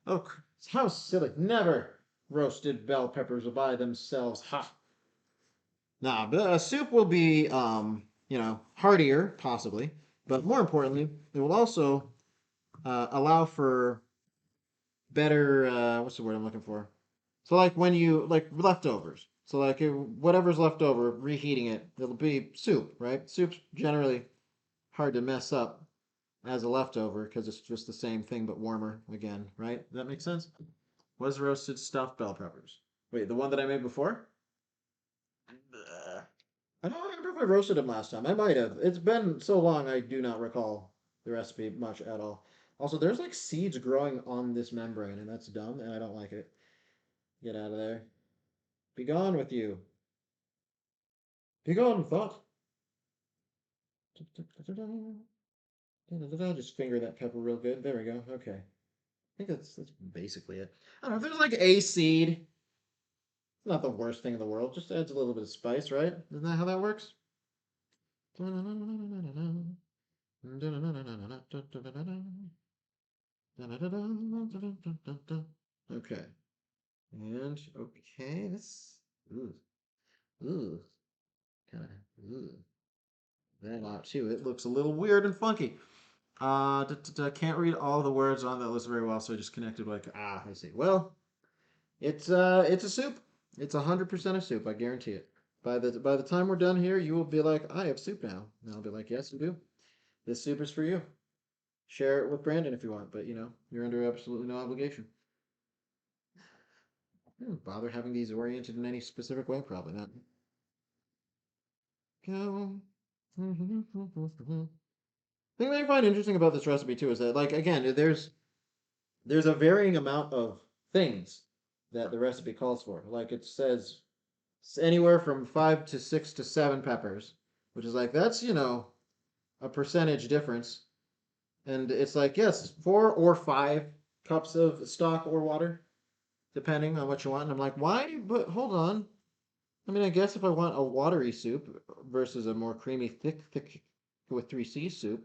Oh, how silly. Never roasted bell peppers by themselves. Ha. Nah, but a soup will be, heartier, possibly. But more importantly, it will also allow for better, what's the word I'm looking for? So, like when you, like leftovers. So, like whatever's left over, reheating it, it'll be soup, right? Soup's generally hard to mess up as a leftover because it's just the same thing but warmer again, right? Does that make sense? Was roasted stuffed bell peppers. Wait, the one that I made before? I don't remember if I roasted them last time. I might have. It's been so long, I do not recall the recipe much at all. Also, there's like seeds growing on this membrane, and that's dumb, and I don't like it. Get out of there. Be gone with you. Be gone, thought. Just finger that pepper real good. There we go. Okay. I think that's basically it. I don't know if there's like a seed. It's not the worst thing in the world. Just adds a little bit of spice, right? Isn't that how that works? Okay. And okay, this ooh, ooh, kind of that out too. It looks a little weird and funky. Can't read all the words on that list very well, so I just connected like I see. Well, it's a soup. It's 100% a soup. I guarantee it. By the time we're done here, you will be like, I have soup now, and I'll be like, yes, you do. This soup is for you. Share it with Brandon if you want, but you're under absolutely no obligation. Bother having these oriented in any specific way? Probably not. Go. Thing that I find interesting about this recipe too is that, like, again, there's a varying amount of things that the recipe calls for. Like it says anywhere from 5 to 6 to 7 peppers, which is like that's a percentage difference. And it's like yes, 4 or 5 cups of stock or water, depending on what you want. And I'm like, why? But hold on. I mean, I guess if I want a watery soup versus a more creamy, thick with 3C soup,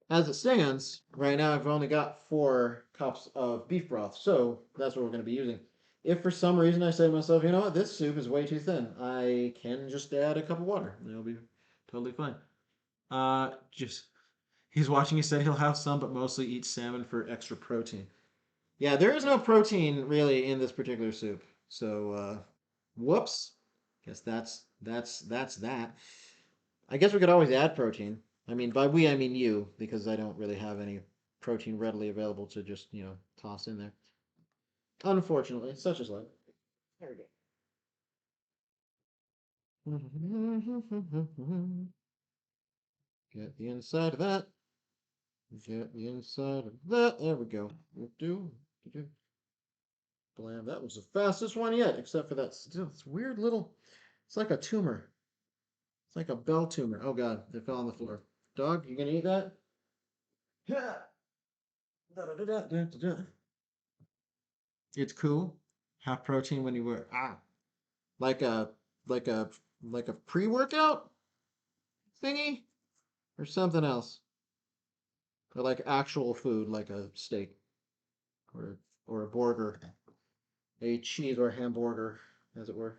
as it stands, right now I've only got 4 cups of beef broth, so that's what we're going to be using. If for some reason I say to myself, you know what, this soup is way too thin, I can just add a cup of water. It'll be totally fine. Just he's watching. He said he'll have some, but mostly eat salmon for extra protein. Yeah, there is no protein really in this particular soup, so whoops. Guess that's that. I guess we could always add protein. I mean, by we, I mean you, because I don't really have any protein readily available to just toss in there. Unfortunately, such is life. There we go. Get the inside of that. Get the inside of that. There we go. Do, do. Blam. That was the fastest one yet, except for that still it's weird little. It's like a tumor. It's like a bell tumor. Oh god, it fell on the floor. Dog, you gonna eat that? Yeah. It's cool. Have protein when you work. Like a like a like a pre-workout thingy or something else, or like actual food, like a steak or or a burger, a cheese or hamburger, as it were.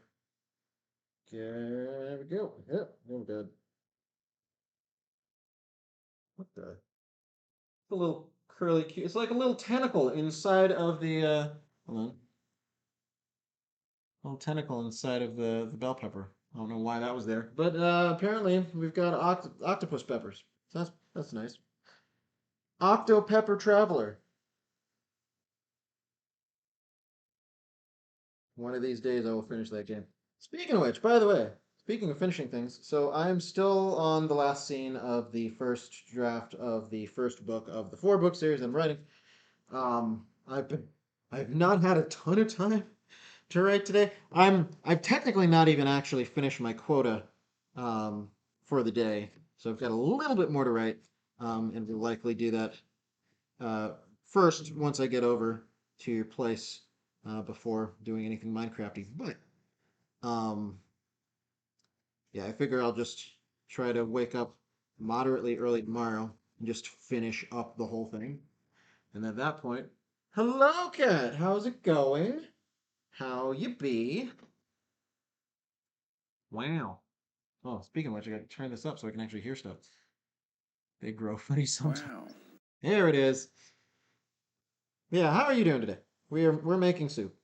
There we go. Yep, we're good. What the? It's a little curly. It's like a little tentacle inside of the. Hold on. A little tentacle inside of the bell pepper. I don't know why that was there, but apparently we've got octopus peppers. So that's nice. Octo Pepper Traveler. One of these days I will finish that game. Speaking of which, by the way, speaking of finishing things, so I'm still on the last scene of the first draft of the first book of the 4 book series I'm writing. I've not had a ton of time to write today. I've technically not even actually finished my quota um, for the day, so I've got a little bit more to write, and will likely do that uh, first once I get over to your place before doing anything Minecrafty. But um, yeah, I figure I'll just try to wake up moderately early tomorrow and just finish up the whole thing. And at that point, hello, cat. How's it going? How you be? Wow. Oh, speaking of which, I got to turn this up so I can actually hear stuff. They grow funny sometimes. Wow. There it is. Yeah, how are you doing today? We're making soup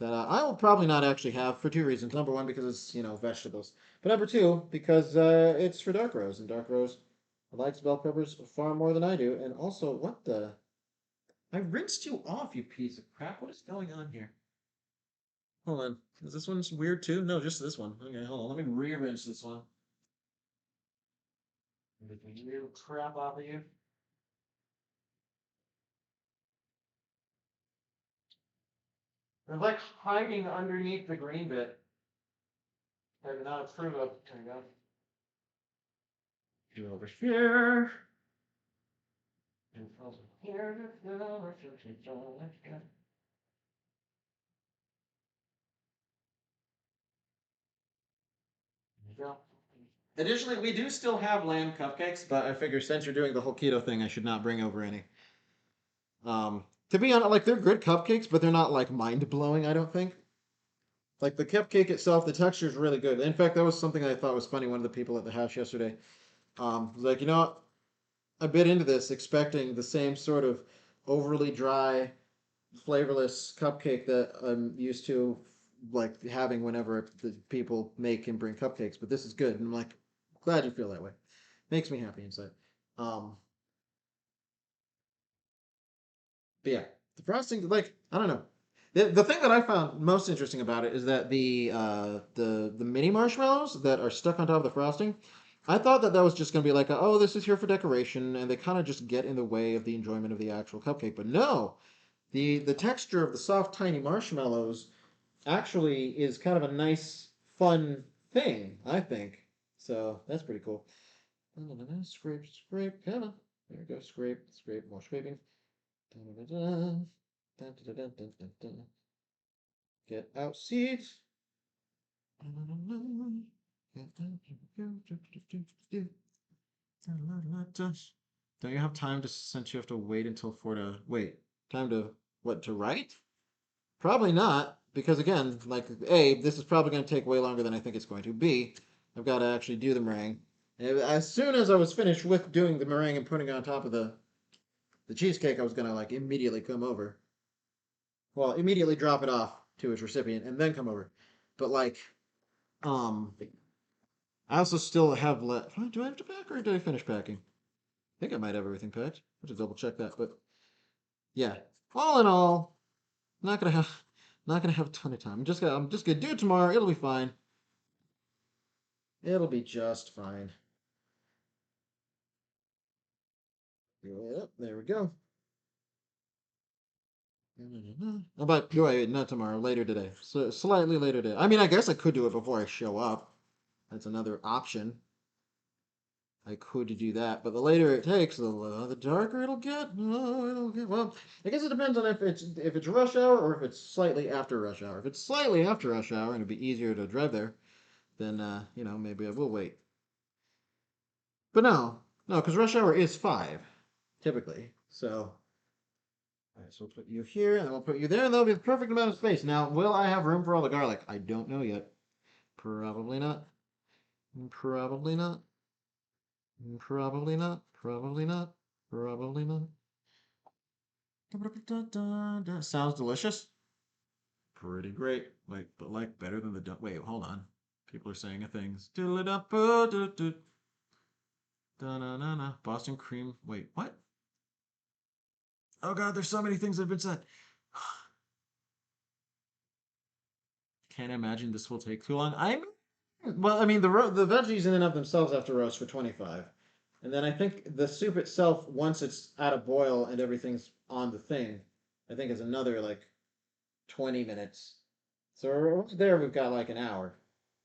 that I will probably not actually have for two reasons. Number one, because it's vegetables, but number two, because it's for Dark Rose, and Dark Rose likes bell peppers far more than I do. And also, what the? I rinsed you off, you piece of crap. What is going on here? Hold on. Is this one's weird too? No, just this one. Okay, hold on. Let me re-rinse this one. Get the real crap off of you. They're like hiding underneath the green bit. I did not approve of. There we go. Do over here. And over here. Go. Additionally, we do still have lamb cupcakes, but I figure since you're doing the whole keto thing, I should not bring over any. To be honest, like they're good cupcakes, but they're not like mind blowing. I don't think. Like the cupcake itself, the texture is really good. In fact, that was something I thought was funny. One of the people at the house yesterday, was like, I bit into this expecting the same sort of overly dry, flavorless cupcake that I'm used to, like having whenever the people make and bring cupcakes. But this is good, and I'm like, glad you feel that way. Makes me happy inside. Um, but yeah, the frosting, like I don't know. The thing that I found most interesting about it is that the mini marshmallows that are stuck on top of the frosting, I thought that that was just going to be like, oh, this is here for decoration, and they kind of just get in the way of the enjoyment of the actual cupcake. But no, the texture of the soft, tiny marshmallows actually is kind of a nice, fun thing, I think. So that's pretty cool. Scrape, scrape, come on. There we go. Scrape, scrape, more scraping. Dun-dun-dun-dun. Dun-dun-dun-dun-dun-dun. Get out seeds. Don't you have time to since you have to wait until four to wait? Time to what to write? Probably not, because again, like A, this is probably going to take way longer than I think it's going to. B, I've got to actually do the meringue. And as soon as I was finished with doing the meringue and putting it on top of the cheesecake, I was going to like immediately come over. Well, immediately drop it off to its recipient and then come over. But like, um, I also still have left. Do I have to pack or did I finish packing? I think I might have everything packed. I have to double check that. But yeah, all in all, not gonna have not gonna have a ton of time. I'm just gonna do it tomorrow. It'll be fine. It'll be just fine. Yep, there we go. But wait, not tomorrow. Later today. So slightly later today. I mean, I guess I could do it before I show up. That's another option. I could do that, but the later it takes, the darker it'll get. Oh, it'll get. Well, I guess it depends on if it's rush hour or if it's slightly after rush hour. If it's slightly after rush hour and it'd be easier to drive there, then maybe I will wait. But no, because rush hour is 5 typically. So, all right, so we'll put you here, and then we'll put you there, and that'll be the perfect amount of space. Now, will I have room for all the garlic? I don't know yet. Probably not. Probably not. Probably not. Probably not. Probably not. Sounds delicious. Pretty great. Like, but like better than the. Wait, hold on. People are saying a things. Boston cream. Wait, what? Oh God, there's so many things that have been said. Can't imagine this will take too long. I mean, the veggies in and of themselves have to roast for 25, and then I think the soup itself, once it's at a boil and everything's on the thing, I think is another like 20 minutes. So right there we've got like an hour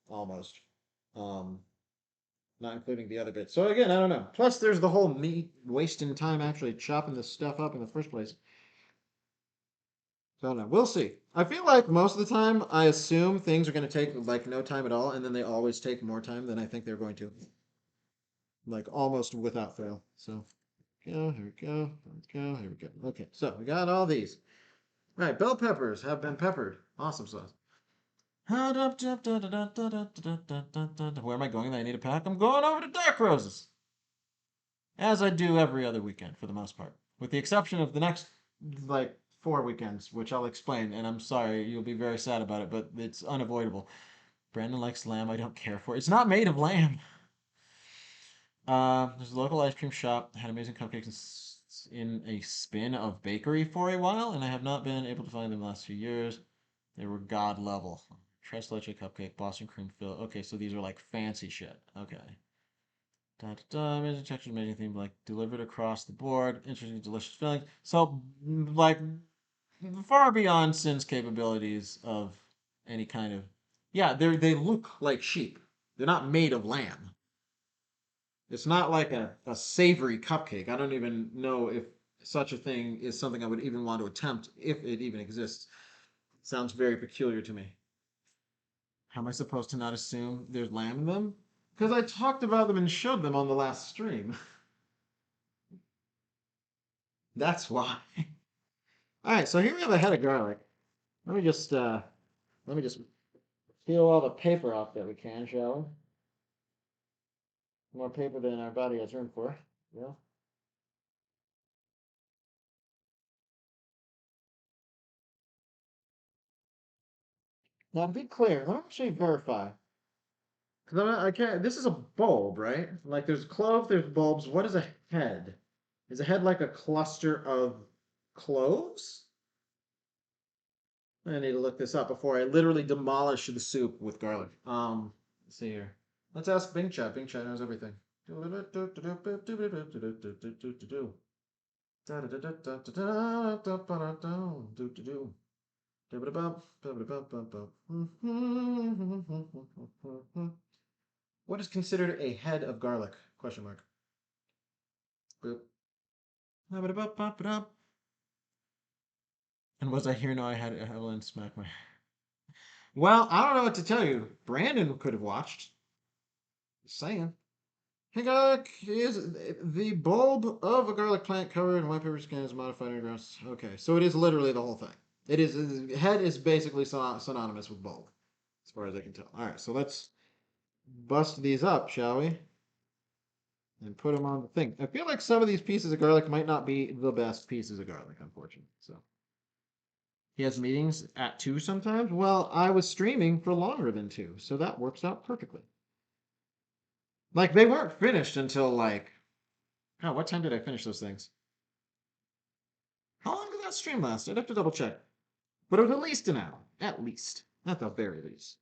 almost. Um, Not including the other bits. So again, I don't know. Plus there's the whole me wasting time actually chopping this stuff up in the first place. So I don't know. We'll see. I feel like most of the time I assume things are going to take like no time at all, and then they always take more time than I think they're going to. Like almost without fail. So go. Here we go. Here we go. Here we go. Okay, so we got all these. All right, bell peppers have been peppered. Awesome sauce. Where am I going that I need a pack? I'm going over to Dark Roses. As I do every other weekend for the most part. With the exception of the next, like, 4 weekends, which I'll explain, and I'm sorry, you'll be very sad about it, but it's unavoidable. Brandon likes lamb, I don't care for it. It's not made of lamb. There's a local ice cream shop that had amazing cupcakes in a spin of bakery for a while, and I have not been able to find them the last few years. They were god level. Tres leche cupcake, Boston cream fill. Okay, so these are like fancy shit. Okay. Da, da, da, amazing texture, amazing theme, like delivered across the board. Interesting, delicious filling. So, like, far beyond Sin's capabilities of any kind of. Yeah, they look like sheep. They're not made of lamb. It's not like a savory cupcake. I don't even know if such a thing is something I would even want to attempt, if it even exists. Sounds very peculiar to me. How am I supposed to not assume there's lamb in them? Because I talked about them and showed them on the last stream. That's why. All right, so here we have a head of garlic. Let me just peel all the paper off that we can, shall we? More paper than our body has room for. Yeah. Now to be clear, let me actually verify. Because I can't. This is a bulb, right? Like there's clove, there's bulbs. What is a head? Is a head like a cluster of cloves? I need to look this up before I literally demolish the soup with garlic. Let's see here. Let's ask Bing Chat. Bing Chat knows everything. What is considered a head of garlic? Question mark. Boop. And was I here? No, I had Evelyn smack my. Well, I don't know what to tell you. Brandon could have watched. Just saying. Hey, garlic is the bulb of a garlic plant covered in white paper skin is modified underground. Okay, so it is literally the whole thing. It is head is basically synonymous with bulb, as far as I can tell. All right, so let's bust these up, shall we? And put them on the thing. I feel like some of these pieces of garlic might not be the best pieces of garlic, unfortunately. So he has meetings at 2 sometimes. Well, I was streaming for longer than 2, so that works out perfectly. Like they weren't finished until like, oh, what time did I finish those things? How long did that stream last? I'd have to double check. But it was at least an hour. At least. At the very least.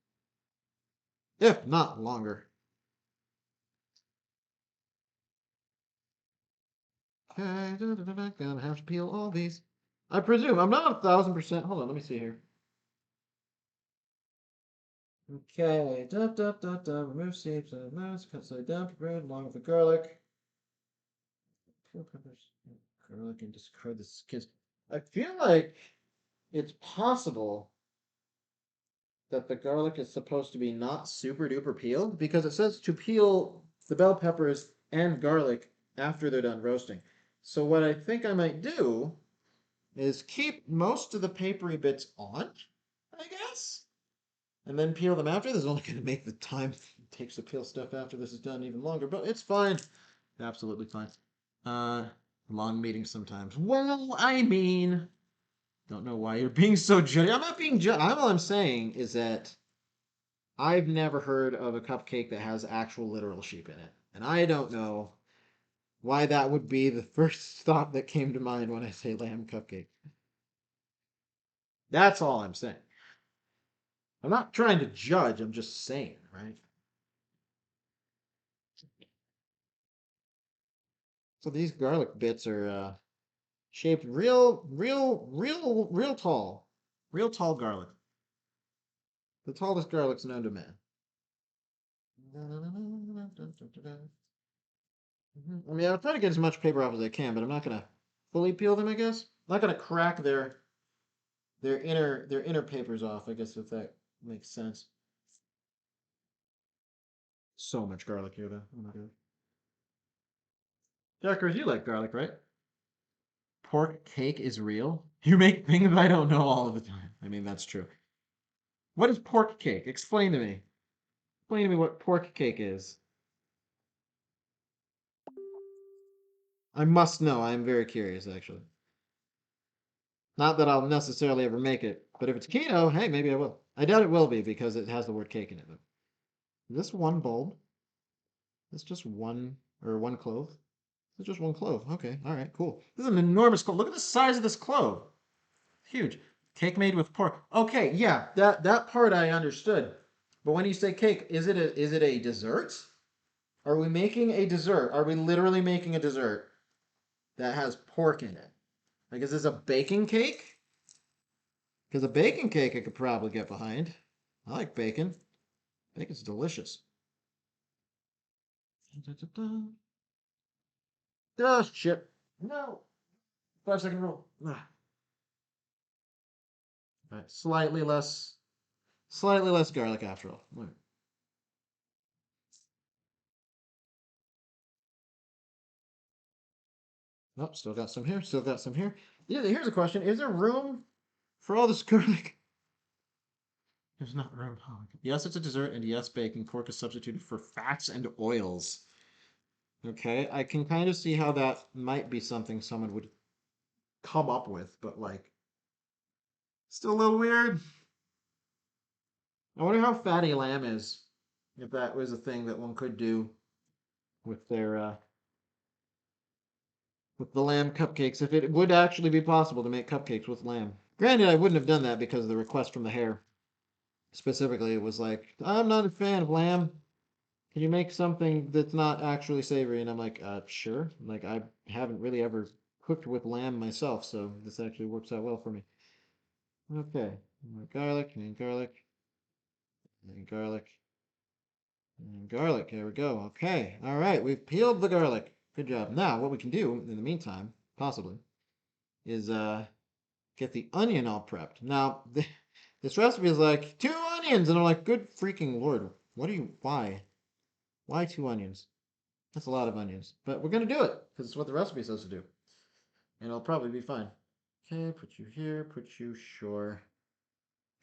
If not longer. Okay, gonna have to peel all these. I presume. I'm not 1,000%. Hold on, let me see here. Okay, remove seeds and mouse, cut side down, prepared along with the garlic. Peel peppers, garlic, and discard the skins. I feel like it's possible that the garlic is supposed to be not super duper peeled because it says to peel the bell peppers and garlic after they're done roasting. So what I think I might do is keep most of the papery bits on, I guess, and then peel them after. This is only going to make the time it takes to peel stuff after this is done even longer, but it's fine. Absolutely fine. Uh, Long meetings sometimes. Well, I mean, don't know why you're being so judgy. I'm not being judgy. All I'm saying is that I've never heard of a cupcake that has actual literal sheep in it. And I don't know why that would be the first thought that came to mind when I say lamb cupcake. That's all I'm saying. I'm not trying to judge, I'm just saying, right? So these garlic bits are shaped real tall. Real tall garlic. The tallest garlics known to man. I mean, I'll try to get as much paper off as I can, but I'm not gonna fully peel them, I guess. I'm not gonna crack their inner papers off, I guess, if that makes sense. So much garlic here though. Oh my god. Jackers, you like garlic, right? Pork cake is real? You make things I don't know all of the time. I mean, that's true. What is pork cake? Explain to me. Explain to me what pork cake is. I must know. I am very curious, actually. Not that I'll necessarily ever make it, but if it's keto, hey, maybe I will. I doubt it will be because it has the word cake in it. But is this one bulb? Is this just one or one clove? It's just one clove. Okay, all right, cool. This is an enormous clove. Look at the size of this clove. Huge. Cake made with pork. Okay, yeah, that part I understood. But when you say cake, is it a dessert? Are we making a dessert? Are we literally making a dessert that has pork in it? Like, is this a baking cake? Because a baking cake I could probably get behind. I like bacon. Bacon's delicious. Oh, shit. No. 5 second rule. Ah. All right, slightly less garlic after all. All right. Oh, still got some here. Still got some here. Yeah, here's a question: is there room for all this garlic? There's not room. Oh, yes, it's a dessert, and yes, baking pork is substituted for fats and oils. Okay, I can kind of see how that might be something someone would come up with, but like, still a little weird. I wonder how fatty lamb is, if that was a thing that one could do with their with the lamb cupcakes, if it would actually be possible to make cupcakes with lamb. Granted, I wouldn't have done that because of the request from the hair. Specifically, it was like, I'm not a fan of lamb. Can you make something that's not actually savory? And I'm like, sure. Like, I haven't really ever cooked with lamb myself, so this actually works out well for me. Okay, more garlic and garlic and garlic and garlic. There we go. Okay, all right, we've peeled the garlic. Good job. Now, what we can do in the meantime, possibly, is get the onion all prepped. Now, this recipe is like 2 onions, and I'm like, good freaking lord, what are you? Why? Why 2 onions? That's a lot of onions, but we're gonna do it because it's what the recipe says to do, and it'll probably be fine. Okay, put you here. Put you sure.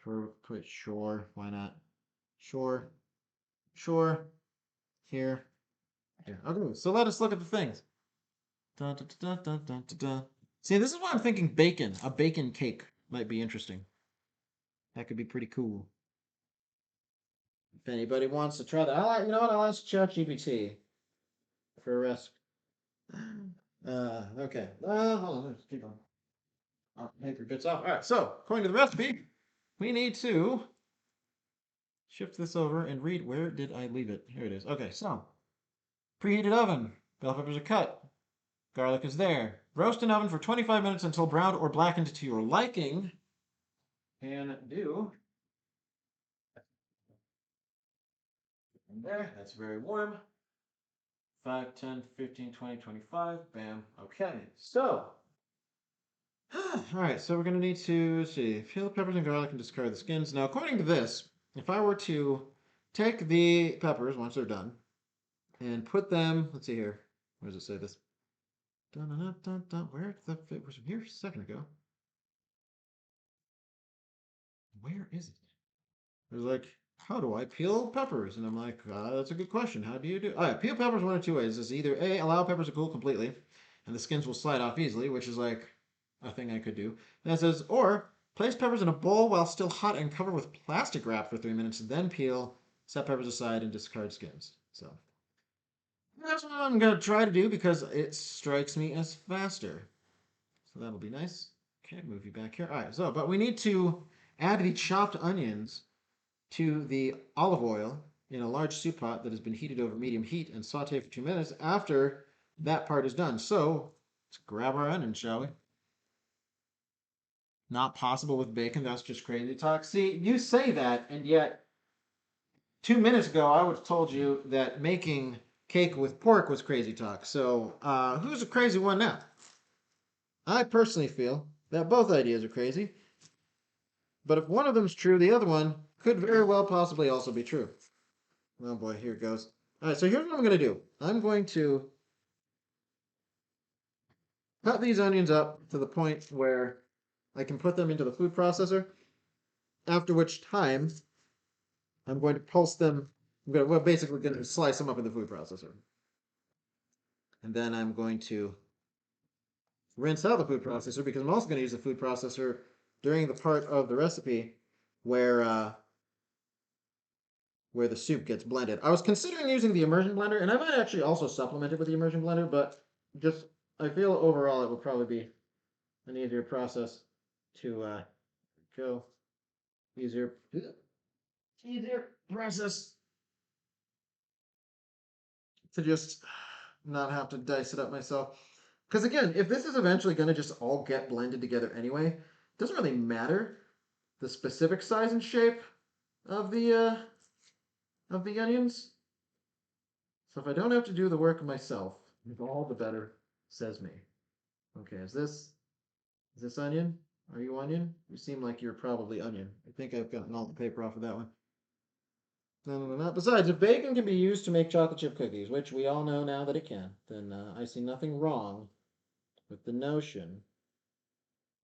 Sure. Put sure. Why not? Sure. Sure. Here. Here. Okay. So let us look at the things. Dun, dun, dun, dun, dun, dun, dun. See, this is why I'm thinking bacon. A bacon cake might be interesting. That could be pretty cool. If anybody wants to try that, you know what? I'll ask ChatGPT for a recipe. Okay. Hold on. Let's keep going. Oh, paper bits off. All right. So, according to the recipe, we need to shift this over and read where did I leave it. Here it is. Okay. So, preheated oven. Bell peppers are cut. Garlic is there. Roast in oven for 25 minutes until browned or blackened to your liking. Can do. And there. That's very warm. 5, 10, 15, 20, 25. Bam. Okay. So, all right, so we're going to need to, let's see, peel the peppers and garlic and discard the skins. Now, according to this, if I were to take the peppers once they're done and put them, let's see here, where does it say this? Dun, dun, dun, dun, dun. Where the it was here a second ago? Where is it? It was like, how do I peel peppers? And I'm like, that's a good question. How do you do? All right, peel peppers one of two ways. Is either A, allow peppers to cool completely, and the skins will slide off easily, which is like a thing I could do. And it says, or place peppers in a bowl while still hot and cover with plastic wrap for 3 minutes, then peel, set peppers aside, and discard skins. So that's what I'm gonna try to do because it strikes me as faster. So that'll be nice. Okay, move you back here. All right, so but we need to add the chopped onions to the olive oil in a large soup pot that has been heated over medium heat and saute for 2 minutes after that part is done. So let's grab our onions, shall we? Not possible with bacon. That's just crazy talk. See, you say that, and yet 2 minutes ago I would have told you that making cake with pork was crazy talk. So who's a crazy one now? I personally feel that both ideas are crazy. But if one of them's true, the other one could very well possibly also be true. Oh boy, here it goes. All right, so here's what I'm going to do. I'm going to cut these onions up to the point where I can put them into the food processor, after which time I'm going to pulse them. Well, basically going to slice them up in the food processor. And then I'm going to rinse out the food processor because I'm also going to use the food processor during the part of the recipe where the soup gets blended. I was considering using the immersion blender, and I might actually also supplement it with the immersion blender, but just I feel overall it would probably be an easier process to go easier process to just not have to dice it up myself. Because again, if this is eventually going to just all get blended together anyway, it doesn't really matter the specific size and shape of the onions. So if I don't have to do the work myself, all the better, says me. Okay, is this onion? Are you onion? You seem like you're probably onion. I think I've gotten all the paper off of that one. No. Besides, if bacon can be used to make chocolate chip cookies, which we all know now that it can, then I see nothing wrong with the notion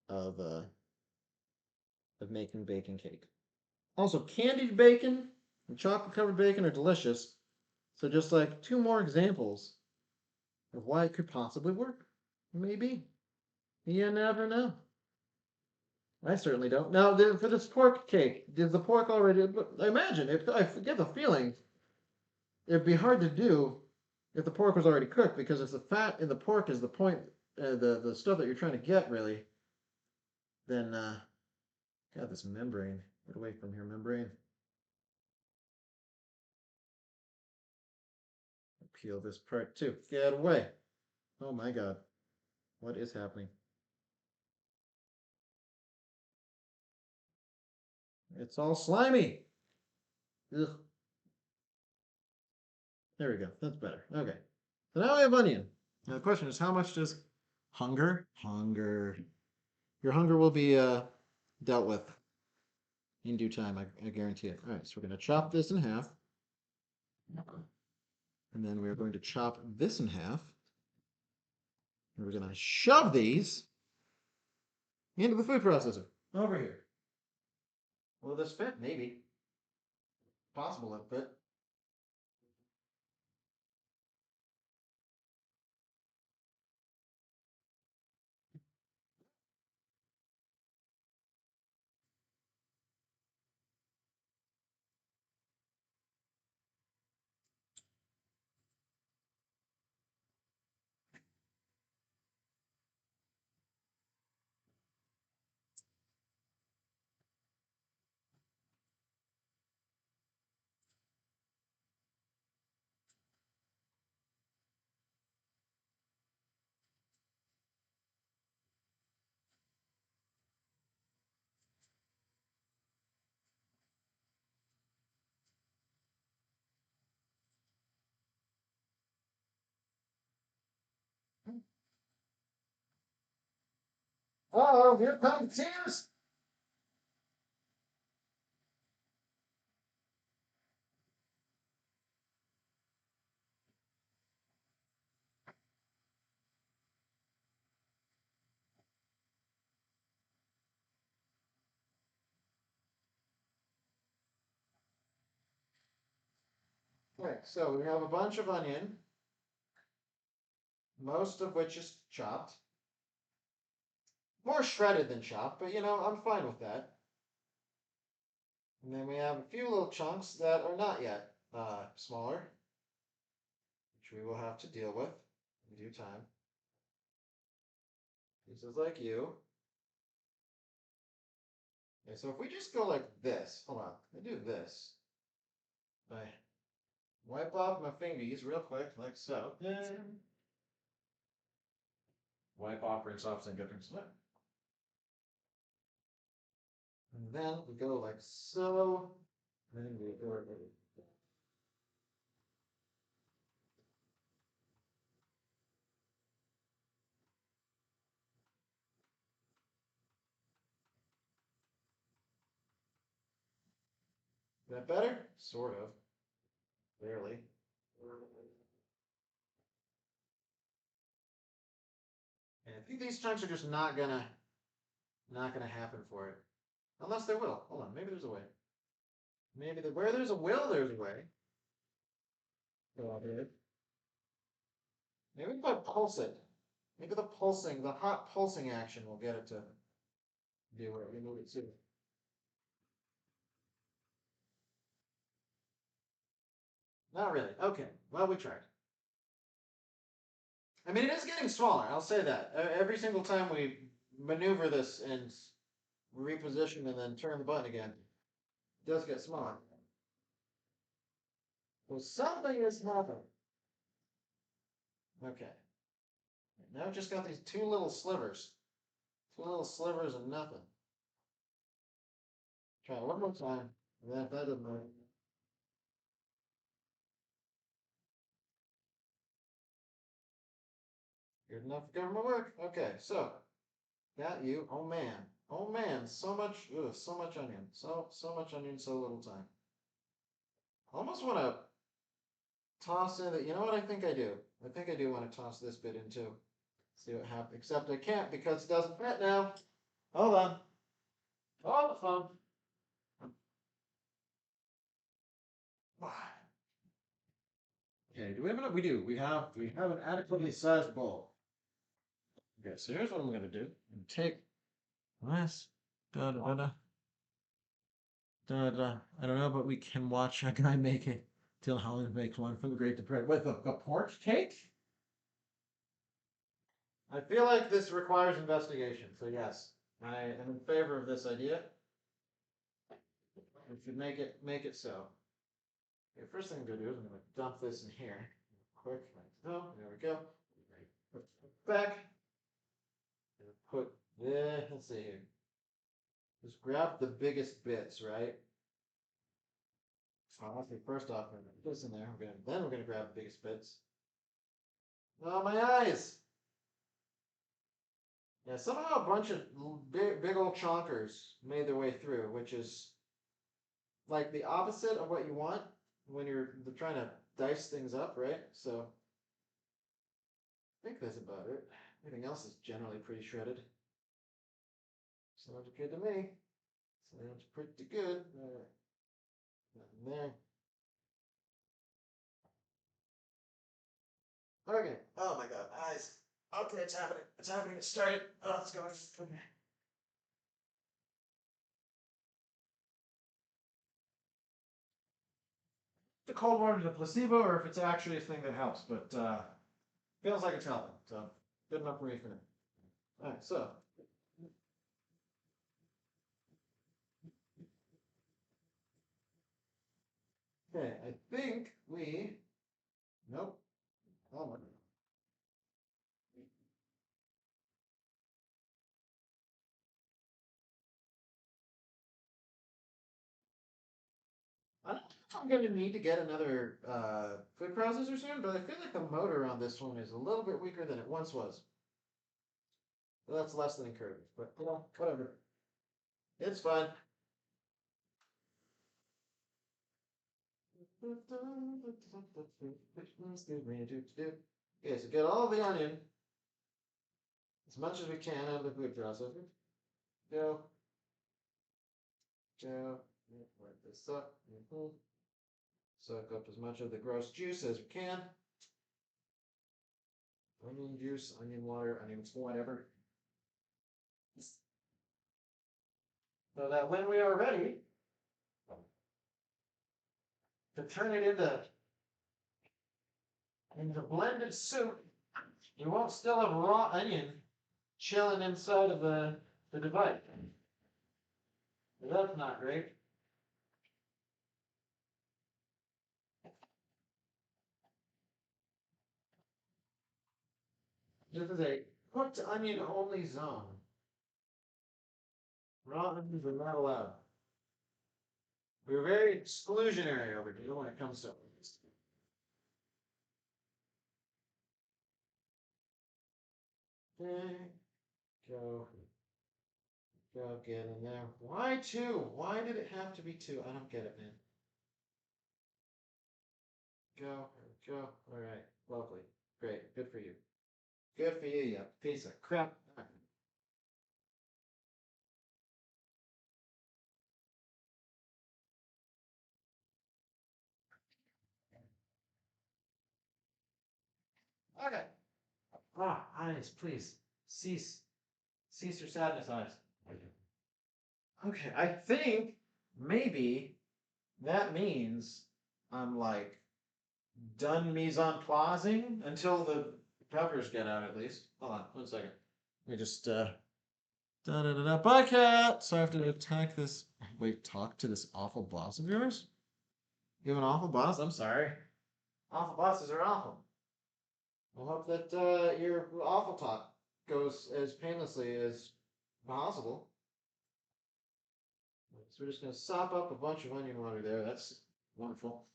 of uh, of making bacon cake. Also, candied bacon and chocolate covered bacon are delicious. So just like two more examples of why it could possibly work. Maybe. You never know. I certainly don't. Now, for this pork cake, did the pork already? I imagine, if I get the feeling, it'd be hard to do if the pork was already cooked, because if the fat in the pork is the point, the stuff that you're trying to get, really, then, God, this membrane. Get away from here, membrane. Peel this part too. Get away. Oh my God. What is happening? It's all slimy. Ugh. There we go. That's better. Okay. So now we have onion. Now the question is, how much does hunger? Your hunger will be dealt with in due time. I guarantee it. All right. So we're going to chop this in half, and then we're going to chop this in half, and we're going to shove these into the food processor over here. Will this fit? Maybe. Possible it fit. Oh, here comes tears. Okay, so we have a bunch of onion, most of which is chopped. More shredded than chopped, but I'm fine with that. And then we have a few little chunks that are not yet smaller, which we will have to deal with in due time. Pieces like you. Okay, so if we just go like this, hold on, I do this. I wipe off my fingies real quick, like so. Wipe off, rinse off, and get rinse. And then we go like so. And then we go. Is that better? Sort of. Barely. And think these chunks are just not gonna happen for it. Unless there will. Hold on, maybe there's a way. Maybe where there's a will, there's a way. Go out here. Maybe if I pulse it. Maybe the hot pulsing action will get it to do where we move it to. Not really. Okay. Well, we tried. I mean, it is getting smaller. I'll say that. Every single time we maneuver this and reposition and then turn the button again, it does get smaller. Well, something is happening. Okay. Now I've just got these two little slivers. Two little slivers of nothing. Try it one more time. And then if that doesn't work. Good enough for government work. Okay, so got you. Oh man. Oh man, so much onion. So much onion, so little time. I almost want to toss in that. You know what I think I do? I think I do want to toss this bit in too. See what happens. Except I can't because it doesn't fit now. Hold on. Hold the phone. Okay, do we have enough? We do. We have an adequately sized bowl. Okay, so here's what I'm gonna do. I'm gonna take this. Da da da da. Da da. I don't know, but we can watch a guy make it. Till Holland makes one from the Great Depression with a porch cake. I feel like this requires investigation, so yes, I am in favor of this idea. We should make it so. Okay, first thing I'm gonna do is I'm gonna dump this in here. Quick, like so. There we go. Put it back. And put this. Let's see here. Just grab the biggest bits, right? Okay, first off, we're gonna put this in there. Then we're gonna grab the biggest bits. Oh, my eyes! Yeah, somehow a bunch of big old chonkers made their way through, which is like the opposite of what you want when you're trying to dice things up, right? So I think that's about it. Everything else is generally pretty shredded. Sounds good to me. Sounds pretty good. Nothing there. Okay. Oh my god, eyes. Okay, it's happening. It's happening. It started. Oh, it's going. Okay. The cold water is a placebo or if it's actually a thing that helps, but feels like it's helping. So good enough for me for now. All right, so okay, I think we nope. Oh my. I don't know if I'm going to need to get another food processor soon, but I feel like the motor on this one is a little bit weaker than it once was. Well, that's less than encouraged, but you know, whatever. It's fine. Okay, so get all the onion as much as we can out of the food processor. Go. Go. Wipe this up. Soak up as much of the gross juice as we can. Onion juice, onion water, onion whatever. So that when we are ready to turn it into blended soup, you won't still have raw onion chilling inside of the device. That's not great. This is a cooked onion only zone. Raw onions are not allowed. We're very exclusionary over here when it comes to onions. Okay, go, go get in there. Why two? Why did it have to be two? I don't get it, man. Go, go. All right, lovely, great, good for you. Good for you, you piece of crap. Okay. Ah, eyes, please. Cease. Cease your sadness, eyes. Okay, I think maybe that means I'm like done mise en plasing until the covers get out at least. Hold on, 1 second. Let me just da da da da. Bye, cat. So I have to attack this. Wait, talk to this awful boss of yours? You have an awful boss? I'm sorry. Awful bosses are awful. I hope that your awful talk goes as painlessly as possible. So we're just gonna sop up a bunch of onion water there. That's wonderful.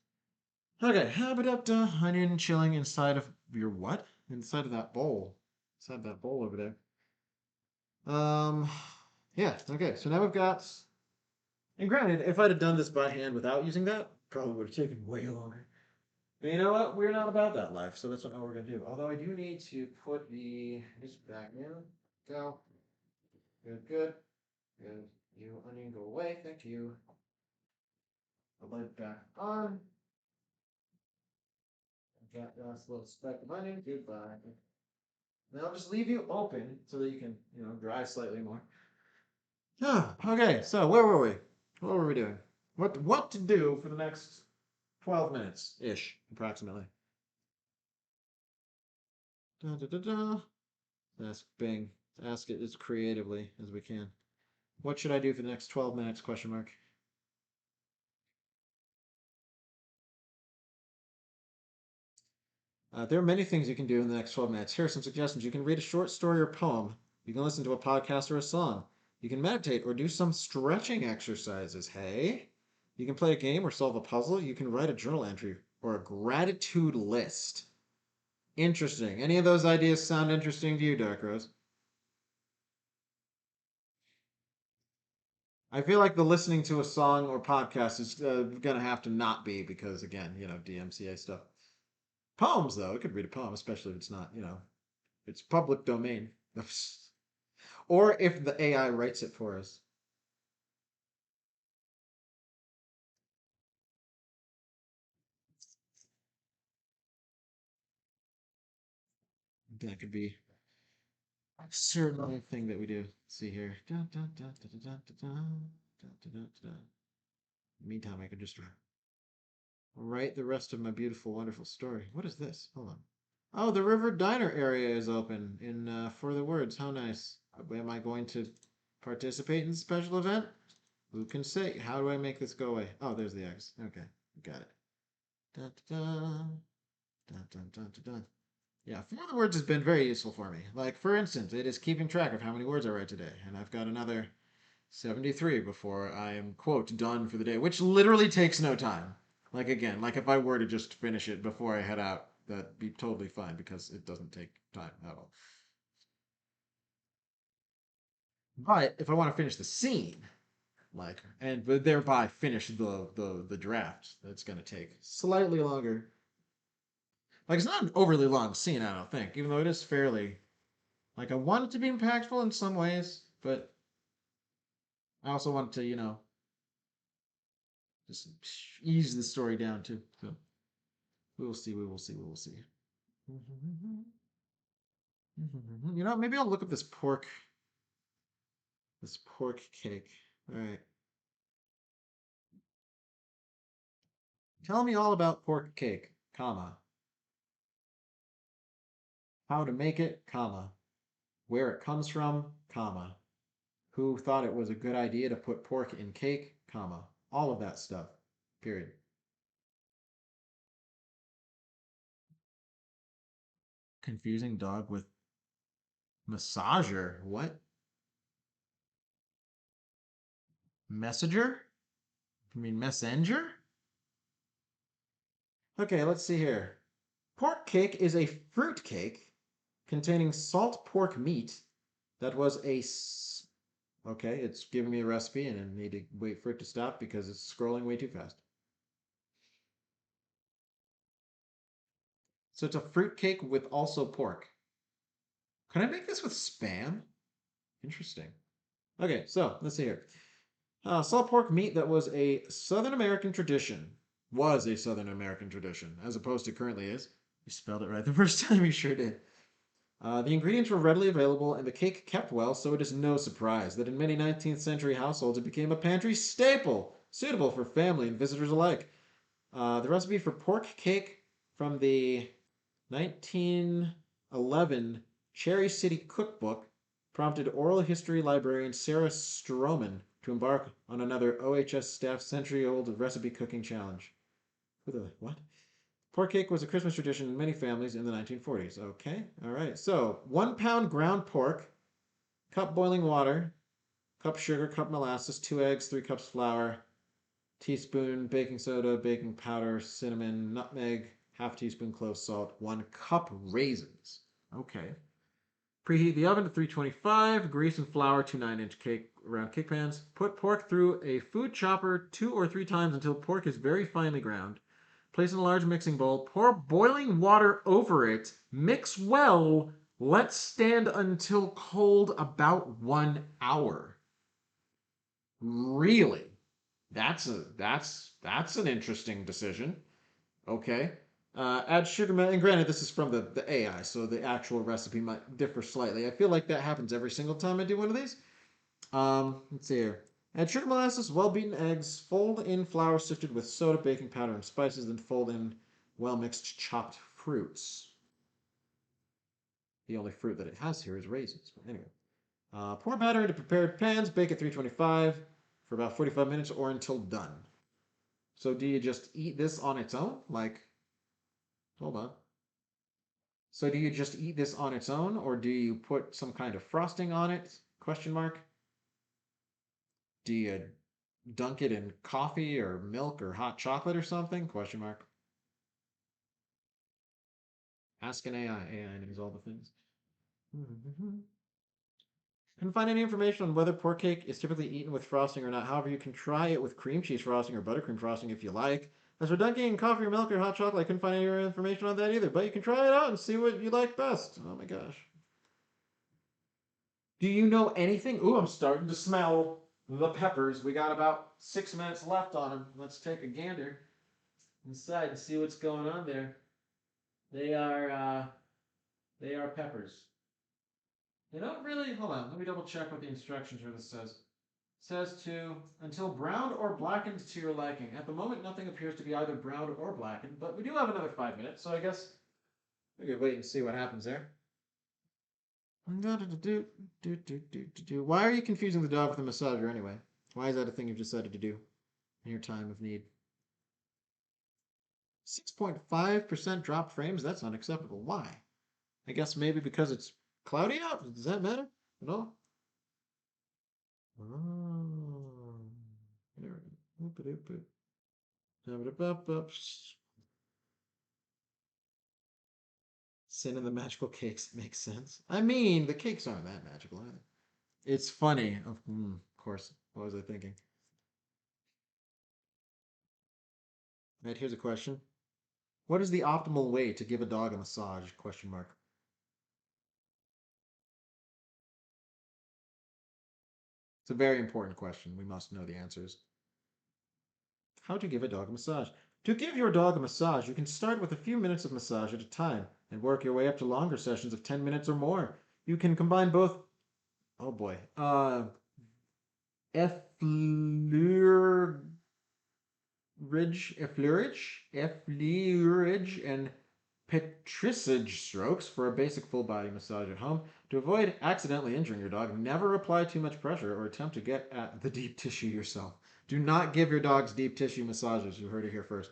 Okay, habadabda, onion chilling inside of your what? Inside of that bowl. Inside that bowl over there. Um, yeah, okay, so now we've got, and granted, if I'd have done this by hand without using that, probably would have taken way longer. But you know what? We're not about that life, so that's what we're gonna do. Although I do need to put this back in. Go. Good, good. Good. You onion go away. Thank you. The light back on. Got this little speck of onion. Goodbye. Then I'll just leave you open so that you can, dry slightly more. Ah, okay, so where were we? What were we doing? What to do for the next 12 minutes ish, approximately. Da, da, da, da. Ask Bing. Ask it as creatively as we can. What should I do for the next 12 minutes? Question mark. There are many things you can do in the next 12 minutes. Here are some suggestions. You can read a short story or poem. You can listen to a podcast or a song. You can meditate or do some stretching exercises. Hey? You can play a game or solve a puzzle. You can write a journal entry or a gratitude list. Interesting. Any of those ideas sound interesting to you, Dark Rose? I feel like the listening to a song or podcast is going to have to not be because, again, DMCA stuff. Poems, though, I could read a poem, especially if it's not, it's public domain. Or if the AI writes it for us. That could be certainly a thing that we do. Let's see here. Meantime, I could just write the rest of my beautiful, wonderful story. What is this? Hold on. Oh, the River Diner area is open in For the Words. How nice. Am I going to participate in the special event? Who can say? How do I make this go away? Oh, there's the eggs. Okay, got it. Dun, dun, dun, dun, dun, dun, dun, dun. Yeah, For the Words has been very useful for me. Like, for instance, it is keeping track of how many words I write today, and I've got another 73 before I am, quote, done for the day, which literally takes no time. Like, again, like if I were to just finish it before I head out, that'd be totally fine because it doesn't take time at all. But if I want to finish the scene, like, and but thereby finish the draft, that's going to take slightly longer. Like, it's not an overly long scene, I don't think, even though it is fairly, like, I want it to be impactful in some ways, but I also want to, just ease the story down too. So we will see, we will see, we will see. Maybe I'll look up this pork cake. All right. Tell me all about pork cake, comma. How to make it, comma. Where it comes from, comma. Who thought it was a good idea to put pork in cake, comma. All of that stuff. Period. Confusing dog with massager. What? Messenger? You mean messenger? Okay, let's see here. Pork cake is a fruit cake containing salt pork meat that was okay, it's giving me a recipe and I need to wait for it to stop because it's scrolling way too fast. So it's a fruit cake with also pork. Can I make this with Spam? Interesting. Okay, so let's see here. Salt pork meat that was a Southern American tradition. Was a Southern American tradition, as opposed to currently is. You spelled it right the first time, you sure did. The ingredients were readily available and the cake kept well, so it is no surprise that in many 19th century households it became a pantry staple, suitable for family and visitors alike. The recipe for pork cake from the 1911 Cherry City Cookbook prompted oral history librarian Sarah Stroman to embark on another OHS staff century-old recipe cooking challenge. Who the what? Pork cake was a Christmas tradition in many families in the 1940s. Okay, all right. So 1 pound ground pork, cup boiling water, cup sugar, cup molasses, 2 eggs, 3 cups flour, teaspoon baking soda, baking powder, cinnamon, nutmeg, half teaspoon clove salt, 1 cup raisins. Okay. Preheat the oven to 325. Grease and flour 2 9-inch cake round cake pans. Put pork through a food chopper 2 or 3 times until pork is very finely ground. Place in a large mixing bowl. Pour boiling water over it. Mix well. Let stand until cold about 1 hour. Really? That's an interesting decision. Okay. Add sugar, and granted, this is from the AI, so the actual recipe might differ slightly. I feel like that happens every single time I do one of these. Let's see here. Add sugar, molasses, well-beaten eggs. Fold in flour sifted with soda, baking powder, and spices. Then fold in well-mixed chopped fruits. The only fruit that it has here is raisins. But anyway. Pour batter into prepared pans. Bake at 325 for about 45 minutes or until done. So do you just eat this on its own? Like, hold on. So do you just eat this on its own, or do you put some kind of frosting on it? Question mark. Do you dunk it in coffee or milk or hot chocolate or something? Question mark. Ask an AI. AI knows all the things. Couldn't find any information on whether pork cake is typically eaten with frosting or not. However, you can try it with cream cheese frosting or buttercream frosting if you like. As for dunking in coffee or milk or hot chocolate, I couldn't find any information on that either. But you can try it out and see what you like best. Oh my gosh. Do you know anything? Ooh, I'm starting to smell the peppers. We got about 6 minutes left on them. Let's take a gander inside and see what's going on there. They are uh, they are peppers. They don't really. Hold on. Let me double check what the instructions for this says. It says to until browned or blackened to your liking. At the moment, nothing appears to be either browned or blackened, but we do have another 5 minutes, so I guess we could wait and see what happens there. Why are you confusing the dog with a massager anyway? Why is that a thing you've decided to do in your time of need? 6.5% drop frames? That's unacceptable. Why? I guess maybe because it's cloudy out? Does that matter at all? Oh. Sin in the magical cakes makes sense. I mean, the cakes aren't that magical, are they? It's funny. Of course. What was I thinking? Right, here's a question. What is the optimal way to give a dog a massage? Question mark. It's a very important question. We must know the answers. How to give a dog a massage. To give your dog a massage, you can start with a few minutes of massage at a time and work your way up to longer sessions of 10 minutes or more. You can combine both, oh boy, effleurage, effleurage, and petrissage strokes for a basic full body massage at home. To avoid accidentally injuring your dog, never apply too much pressure or attempt to get at the deep tissue yourself. Do not give your dogs deep tissue massages. You heard it here first.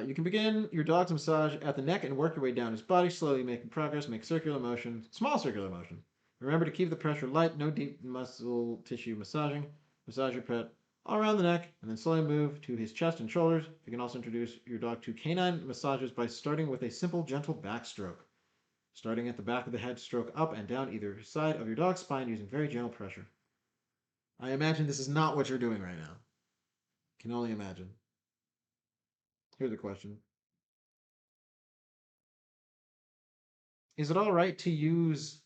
You can begin your dog's massage at the neck and work your way down his body, slowly making progress. Make circular motion, small circular motion. Remember to keep the pressure light, no deep muscle tissue massaging. Massage your pet all around the neck, and then slowly move to his chest and shoulders. You can also introduce your dog to canine massages by starting with a simple, gentle backstroke. Starting at the back of the head, stroke up and down either side of your dog's spine using very gentle pressure. I imagine this is not what you're doing right now. Can only imagine. Here's a question. Is it all right to use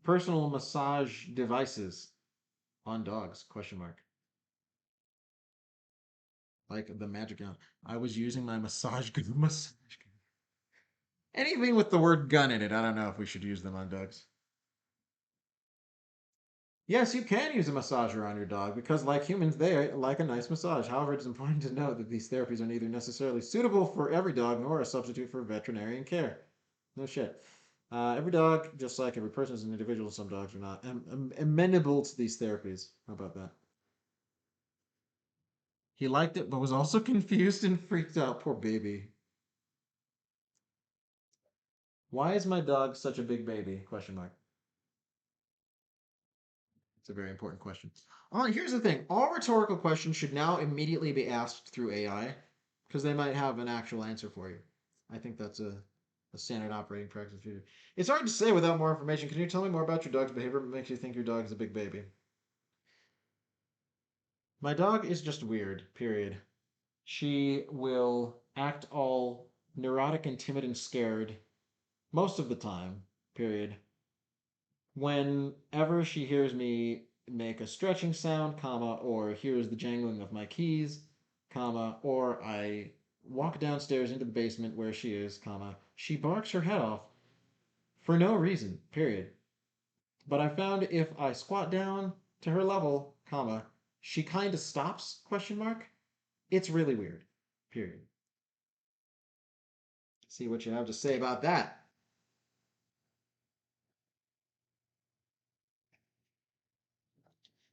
personal massage devices on dogs? Question mark. Like the magic gun. I was using my massage gun. Massage gun. Anything with the word gun in it. I don't know if we should use them on dogs. Yes, you can use a massager on your dog because, like humans, they like a nice massage. However, it's important to note that these therapies are neither necessarily suitable for every dog nor a substitute for veterinarian care. No shit. Every dog, just like every person, is an individual. Some dogs are not amenable to these therapies. How about that? He liked it, but was also confused and freaked out. Poor baby. Why is my dog such a big baby? Question mark. It's a very important question. Here's the thing. All rhetorical questions should now immediately be asked through AI because they might have an actual answer for you. I think that's a standard operating practice. It's hard to say without more information. Can you tell me more about your dog's behavior that makes you think your dog is a big baby? My dog is just weird, period. She will act all neurotic and timid and scared most of the time, period. Whenever she hears me make a stretching sound, comma, or hears the jangling of my keys, comma, or I walk downstairs into the basement where she is, comma, she barks her head off for no reason, period. But I found if I squat down to her level, comma, she kind of stops, question mark. It's really weird, period. See what you have to say about that.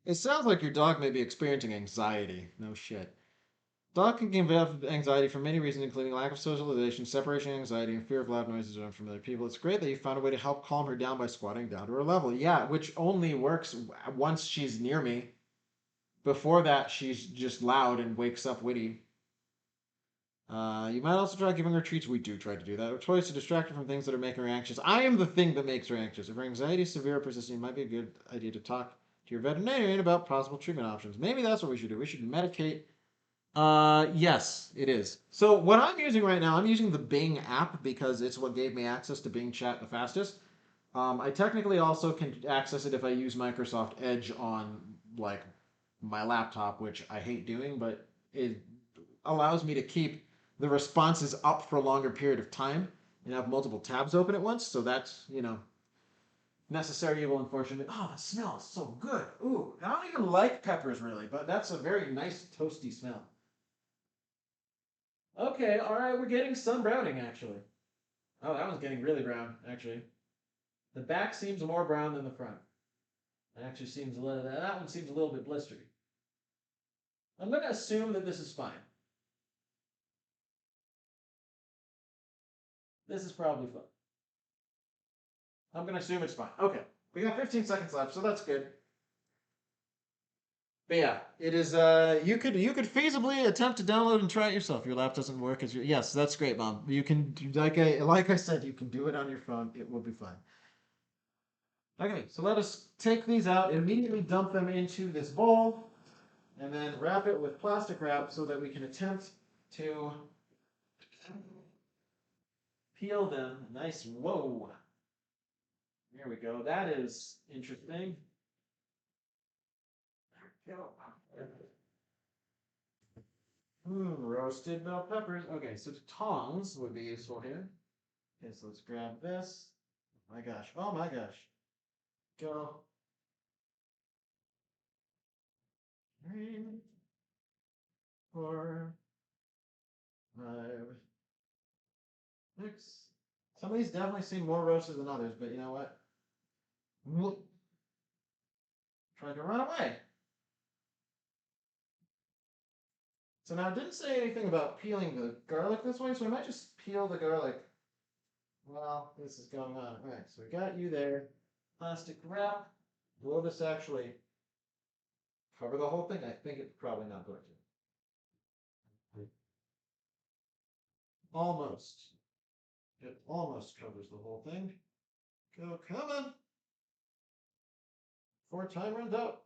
It sounds like your dog may be experiencing anxiety. No shit. Dog can have anxiety for many reasons, including lack of socialization, separation anxiety, and fear of loud noises or unfamiliar people. It's great that you found a way to help calm her down by squatting down to her level. Yeah, which only works once she's near me. Before that, she's just loud and wakes up witty. You might also try giving her treats. We do try to do that. Or toys to distract her from things that are making her anxious. I am the thing that makes her anxious. If her anxiety is severe or persistent, it might be a good idea to talk to your veterinarian about possible treatment options. Maybe that's what we should do. We should medicate. Yes, it is. So what I'm using right now, I'm using the Bing app because it's what gave me access to Bing Chat the fastest. I technically also can access it if I use Microsoft Edge on like my laptop, which I hate doing, but it allows me to keep the responses up for a longer period of time and have multiple tabs open at once. So that's, necessary evil, unfortunately. Oh, the smell is so good. Ooh, I don't even like peppers really, but that's a very nice toasty smell. Okay, all right, we're getting some browning actually. Oh, that one's getting really brown actually. The back seems more brown than the front. It actually seems a little. That one seems a little bit blistery. I'm going to assume that this is fine. This is probably fine. I'm going to assume it's fine. Okay, we got 15 seconds left, so that's good. But yeah, it is. You could feasibly attempt to download and try it yourself. Your lap doesn't work as your. Yes, that's great, mom. You can like I said, you can do it on your phone. It will be fine. Okay, so let us take these out, immediately dump them into this bowl, and then wrap it with plastic wrap so that we can attempt to peel them. Nice. Whoa. There we go. That is interesting. Roasted bell peppers. Okay, so tongs would be useful here. Okay, so let's grab this. My gosh. Oh my gosh. Go. 3, 4, 5, 6. Some of these definitely seem more roasted than others, but you know what? Whoop. Tried to run away. So now it didn't say anything about peeling the garlic this way, so I might just peel the garlic while this is going on. Alright, so we got you there. Plastic wrap. Will this actually cover the whole thing? I think it's probably not going to. Almost. It almost covers the whole thing. Go, come on. Before time runs out.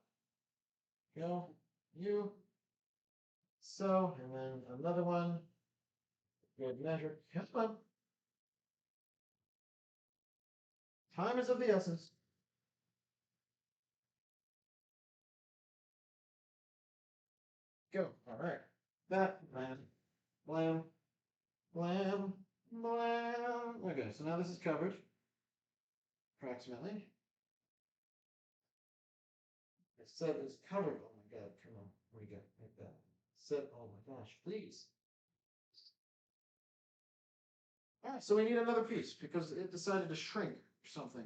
Go, you. So, and then another one. Good measure. Come on. Time is of the essence. Go. All right. That, blam, blam, blam, blam. Okay, so now this is covered, approximately. It said it's covered. Oh my god, come on. Where you go? Like that. Set, oh my gosh, please. All right, so we need another piece because it decided to shrink or something.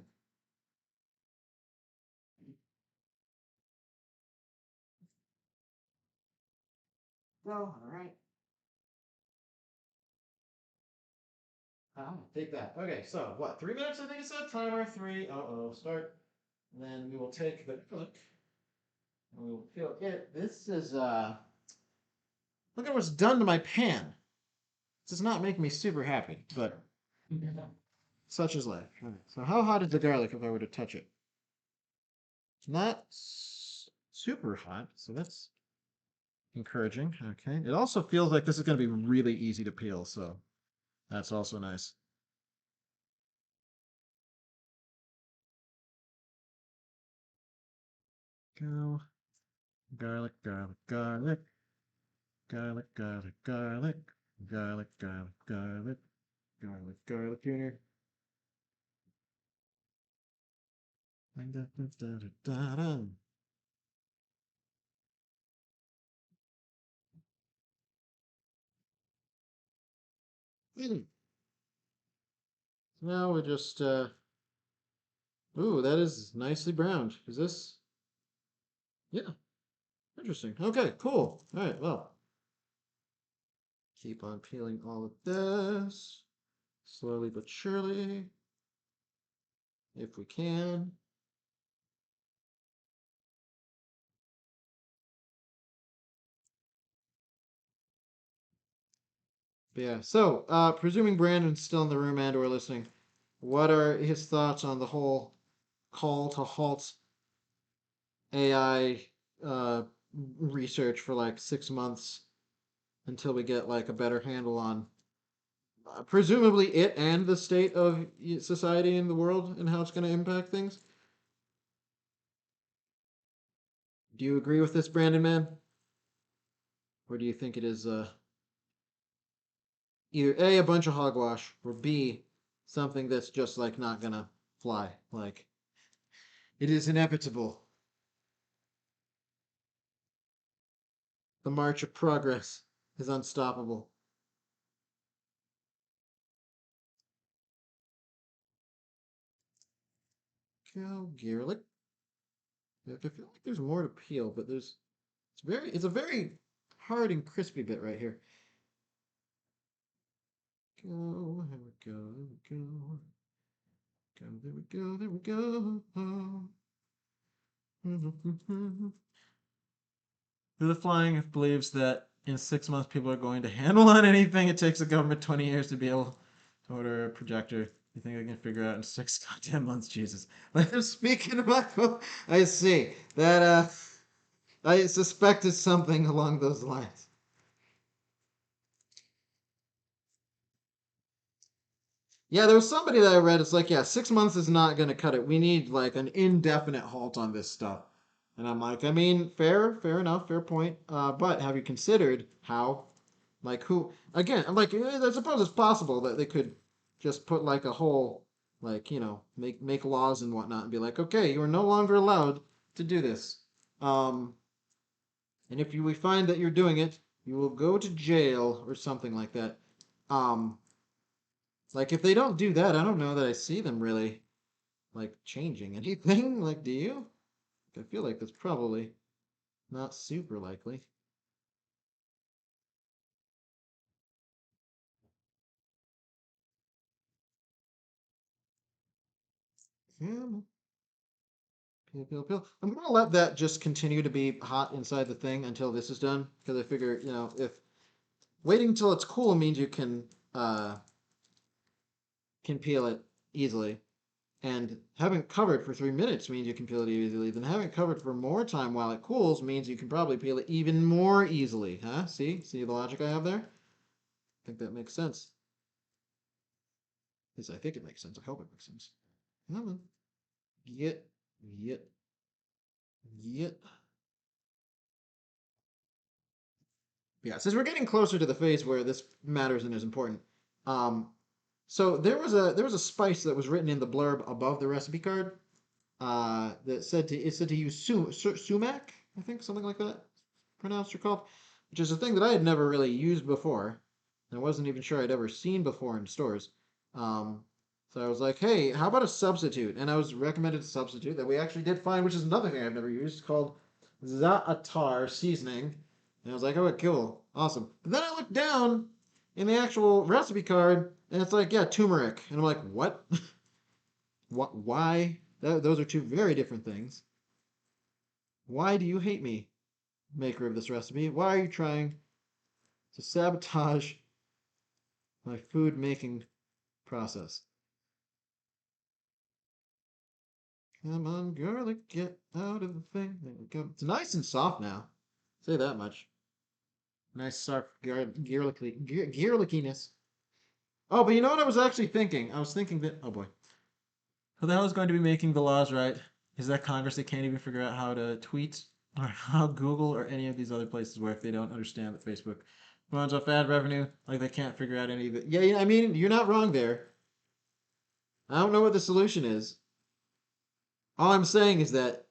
No, all right. Take that. Okay, so what? 3 minutes, I think it said. Timer three. Uh-oh, start. And then we will take the garlic and we will peel it. This is look at what's done to my pan. This does not make me super happy, but such is life. All right, so how hot is the garlic if I were to touch it? It's not super hot, so that's encouraging. Okay. It also feels like this is going to be really easy to peel, so that's also nice. Go. Garlic, garlic, garlic. Garlic, garlic, garlic. Garlic, garlic, garlic. Garlic, garlic junior. Now we just ooh, that is nicely browned. Is this? Yeah, interesting. Okay, cool. All right, well, keep on peeling all of this slowly but surely, if we can. But yeah, so presuming Brandon's still in the room and or listening, what are his thoughts on the whole call to halt AI research for like 6 months until we get like a better handle on presumably it and the state of society and the world and how it's going to impact things? Do you agree with this, Brandon man? Or do you think it is either A, a bunch of hogwash, or B, something that's just like not gonna fly? Like, it is inevitable. The march of progress is unstoppable. Go, Garlic. I feel like there's more to peel, but it's a very hard and crispy bit right here. Go, here we go, there we go. Go, there we go, there we go. Who the Flying believes that in 6 months people are going to handle on anything. It takes the government 20 years to be able to order a projector. You think I can figure out in 6 goddamn months? Jesus. Let him speak in my phone. I see. That, I suspected something along those lines. Yeah, there was somebody that I read. It's like, yeah, 6 months is not going to cut it. We need like an indefinite halt on this stuff. And I'm like, I mean, fair enough, fair point. But have you considered how, like, who, again, I'm like, I suppose it's possible that they could just put like a whole, like, make laws and whatnot and be like, okay, you are no longer allowed to do this. Um, and if we find that you're doing it, you will go to jail or something like that. Um, like if they don't do that, I don't know that I see them really like changing anything. Like, do you? I feel like that's probably not super likely. Yeah, peel, peel, peel. I'm gonna let that just continue to be hot inside the thing until this is done, because I figure, if waiting until it's cool means you can peel it easily, and having it covered for 3 minutes means you can peel it easily, then having it covered for more time while it cools means you can probably peel it even more easily, huh? See the logic I have there? I think that makes sense. At least I think it makes sense. I hope it makes sense. Come on. Get, get, get. Yeah, since we're getting closer to the phase where this matters and is important, um, so there was a spice that was written in the blurb above the recipe card, that said to use sumac, I think something like that, pronounced or called, which is a thing that I had never really used before. I wasn't even sure I'd ever seen before in stores. Um, so I was like, hey, how about a substitute? And I was recommended a substitute that we actually did find, which is another thing I've never used, called za'atar seasoning. And I was like, oh, cool, awesome. But then I looked down in the actual recipe card, and it's like, yeah, turmeric. And I'm like, what? Why? Those are two very different things. Why do you hate me, maker of this recipe? Why are you trying to sabotage my food making process? Come on, girl, get out of the thing. There we go. It's nice and soft now. Say that much. Nice soft gearlickiness. Oh, but you know what I was actually thinking? I was thinking that, oh boy. Who the hell is going to be making the laws, right? Is that Congress that can't even figure out how to tweet, or how Google or any of these other places work? They don't understand that Facebook runs off ad revenue, like they can't figure out any of it. Yeah, yeah, I mean, you're not wrong there. I don't know what the solution is. All I'm saying is that,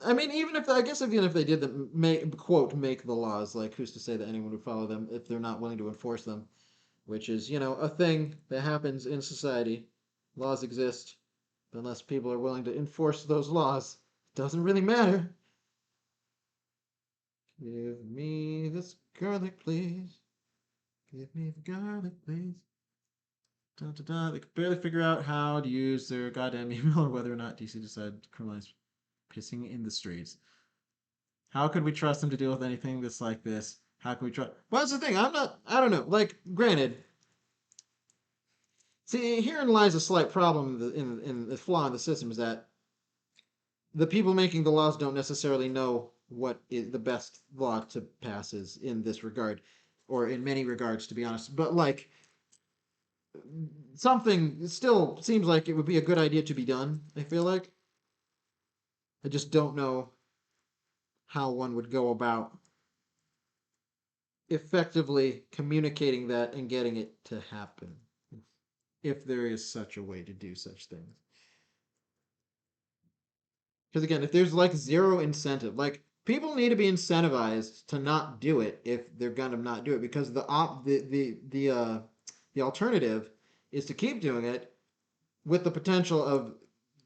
I mean, even if they did the make quote make the laws, like who's to say that anyone would follow them if they're not willing to enforce them? Which is, a thing that happens in society. Laws exist, but unless people are willing to enforce those laws, it doesn't really matter. Give me this garlic, please. Give me the garlic, please. Da, da, da. They could barely figure out how to use their goddamn email or whether or not DC decided to criminalize pissing in the streets. How could we trust them to deal with anything that's like this? How can we trust? Well, that's the thing. I don't know. Like, granted, see, herein lies a slight problem in the flaw in the system is that the people making the laws don't necessarily know what is the best law to pass is in this regard, or in many regards, to be honest. But like, something still seems like it would be a good idea to be done. I feel like I just don't know how one would go about effectively communicating that and getting it to happen, if there is such a way to do such things. Because again, if there's like zero incentive, like people need to be incentivized to not do it if they're gonna not do it, because the alternative is to keep doing it with the potential of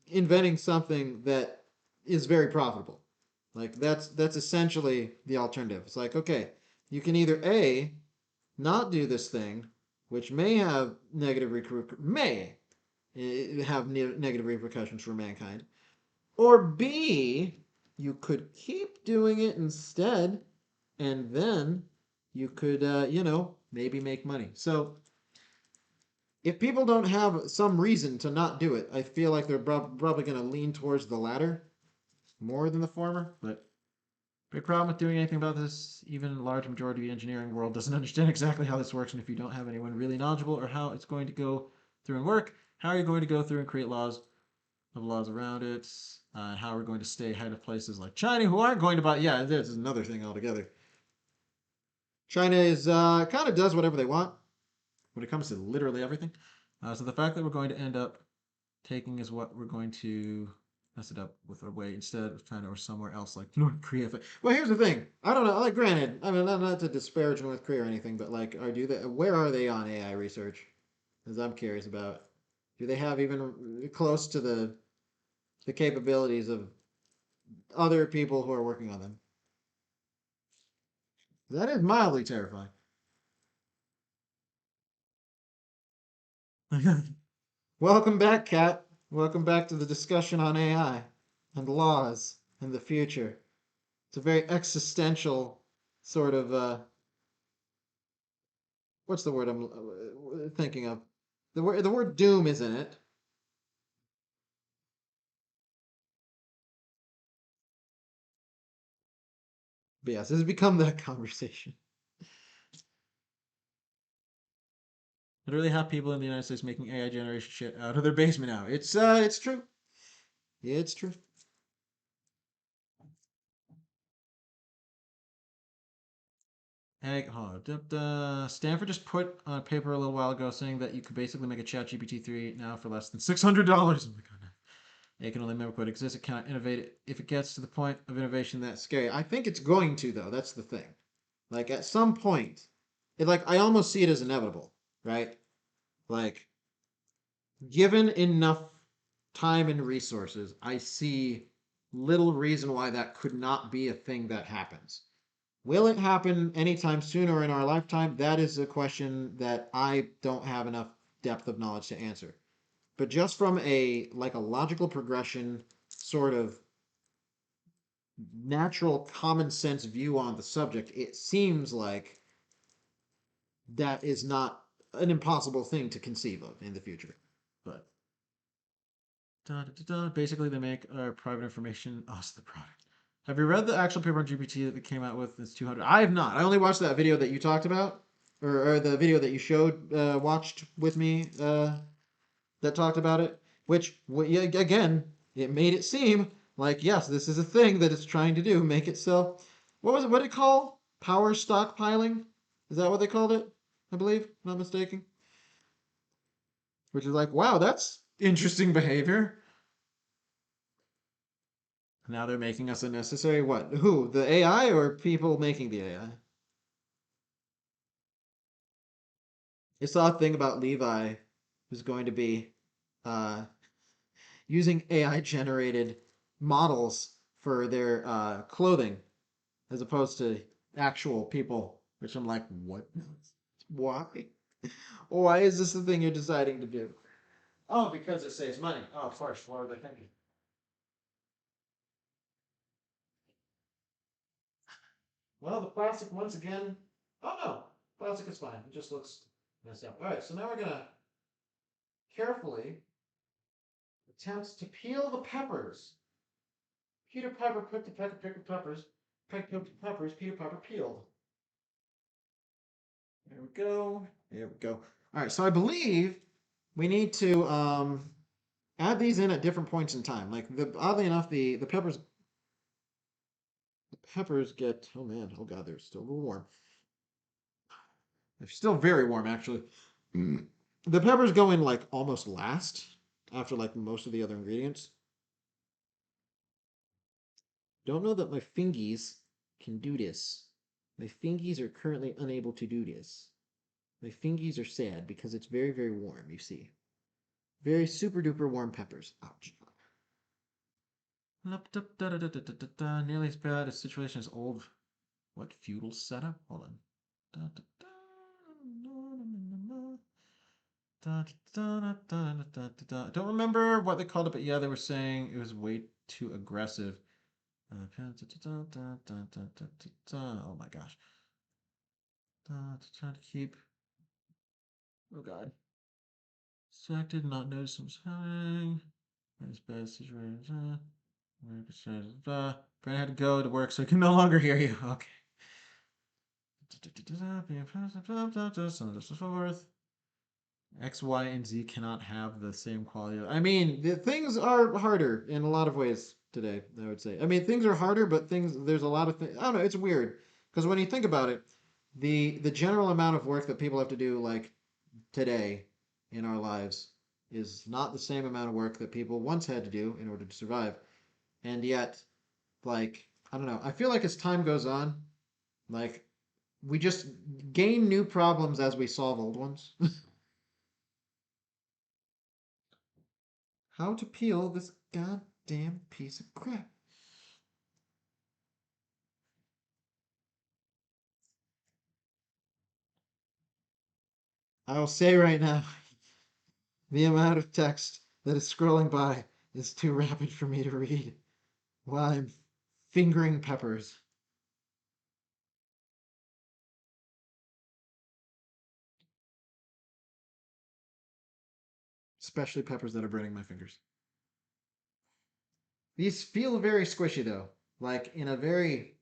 inventing something that is very profitable. Like that's essentially the alternative. It's like, okay, you can either A, not do this thing, which may have negative repercussions for mankind, or B, you could keep doing it instead, and then you could, maybe make money. So if people don't have some reason to not do it, I feel like they're probably going to lean towards the latter more than the former. But big problem with doing anything about this, even a large majority of the engineering world doesn't understand exactly how this works, and if you don't have anyone really knowledgeable or how it's going to go through and work, how are you going to go through and create laws around it? How we're going to stay ahead of places like China, who aren't going to buy. Yeah, this is another thing altogether. China is kind of does whatever they want when it comes to literally everything. So the fact that we're going to end up taking is what we're going to mess it up with our way instead of China or somewhere else like North Korea. Well, here's the thing. I don't know. Like, granted, I mean, not to disparage North Korea or anything, but like, where are they on AI research? As I'm curious about. Do they have even close to the capabilities of other people who are working on them? That is mildly terrifying. Welcome back, Kat. Welcome back to the discussion on AI and laws and the future. It's a very existential sort of what's the word I'm thinking of? The word doom is in it. But yes, this has become that conversation. Literally have people in the United States making AI generation shit out of their basement now. It's true. It's true. Stanford just put on paper a little while ago saying that you could basically make a ChatGPT 3 now for less than $600. Oh my god. It can only mimic what exists. It cannot innovate it if it gets to the point of innovation that's scary. I think it's going to, though. That's the thing. Like, at some point, I almost see it as inevitable, right? Like, given enough time and resources, I see little reason why that could not be a thing that happens. Will it happen anytime soon or in our lifetime? That is a question that I don't have enough depth of knowledge to answer. But just from a logical progression sort of natural common sense view on the subject, it seems like that is not an impossible thing to conceive of in the future. But basically, they make our private information us the product. Have you read the actual paper on GPT that they came out with? It's 200. I have not. I only watched that video that you talked about, or the video that you showed, watched with me, that talked about it. Which, again, it made it seem like yes, this is a thing that it's trying to do. Make itself. What was it? What did it call? Power stockpiling? Is that what they called it? I believe, if I'm not mistaken. Which is like, wow, that's interesting behavior. Now they're making us unnecessary. What? Who? The AI or people making the AI? I saw a thing about Levi who's going to be uh, using AI generated models for their clothing as opposed to actual people, which I'm like, what? Why? Why is this the thing you're deciding to do? Oh, because it saves money. Oh, of course. What are they thinking? Well, the plastic, once again. Oh, no. Plastic is fine. It just looks messed up. All right, so now we're going to carefully attempt to peel the peppers. Peter Piper picked the peck of peppers. Picked the peppers. Peter Piper peeled. There we go. There we go. All right, so I believe we need to add these in at different points in time. Like oddly enough, the peppers get, oh man, oh god, they're still a little warm. They're still very warm actually. Mm. The peppers go in like almost last after like most of the other ingredients. Don't know that my fingies can do this. My fingies are currently unable to do this. My fingies are sad because it's very, very warm, you see. Very super duper warm peppers. Ouch. Nearly as bad a situation as old. What feudal setup? Hold on. Don't remember what they called it, but yeah, they were saying it was way too aggressive. Oh my gosh. Trying to keep. Oh god. Distracted, not noticing what's happening. As bad situation. Brandon had to go to work, so I can no longer hear you. Okay. X, Y, and Z cannot have the same quality. I mean, the things are harder in a lot of ways today, I would say. I mean, things are harder, but there's a lot of things. I don't know, it's weird. Because when you think about it, the general amount of work that people have to do, like today in our lives, is not the same amount of work that people once had to do in order to survive. And yet, like, I don't know, I feel like as time goes on, like, we just gain new problems as we solve old ones. How to peel this goddamn piece of crap. I will say right now, the amount of text that is scrolling by is too rapid for me to read while I'm fingering peppers. Especially peppers that are burning my fingers. These feel very squishy though, like in a very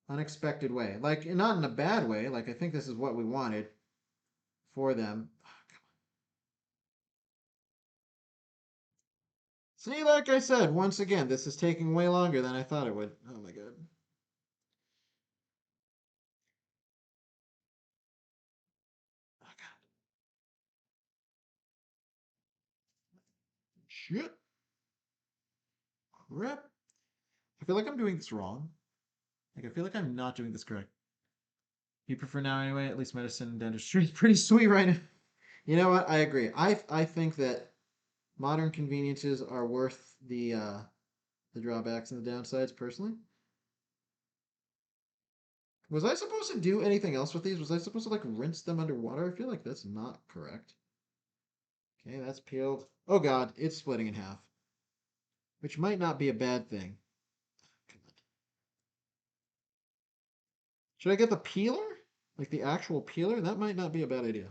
unexpected way. Like not in a bad way, like I think this is what we wanted for them. See, like I said, once again, this is taking way longer than I thought it would. Oh my god. Oh god. Shit. Crap. I feel like I'm doing this wrong. Like, I feel like I'm not doing this correct. People for now, anyway. At least medicine and dentistry is pretty sweet right now. You know what? I agree. I think that modern conveniences are worth the drawbacks and the downsides. Personally, was I supposed to do anything else with these? Was I supposed to like rinse them underwater? I feel like that's not correct. Okay, that's peeled. Oh god, it's splitting in half, which might not be a bad thing. Should I get the peeler? Like the actual peeler? That might not be a bad idea.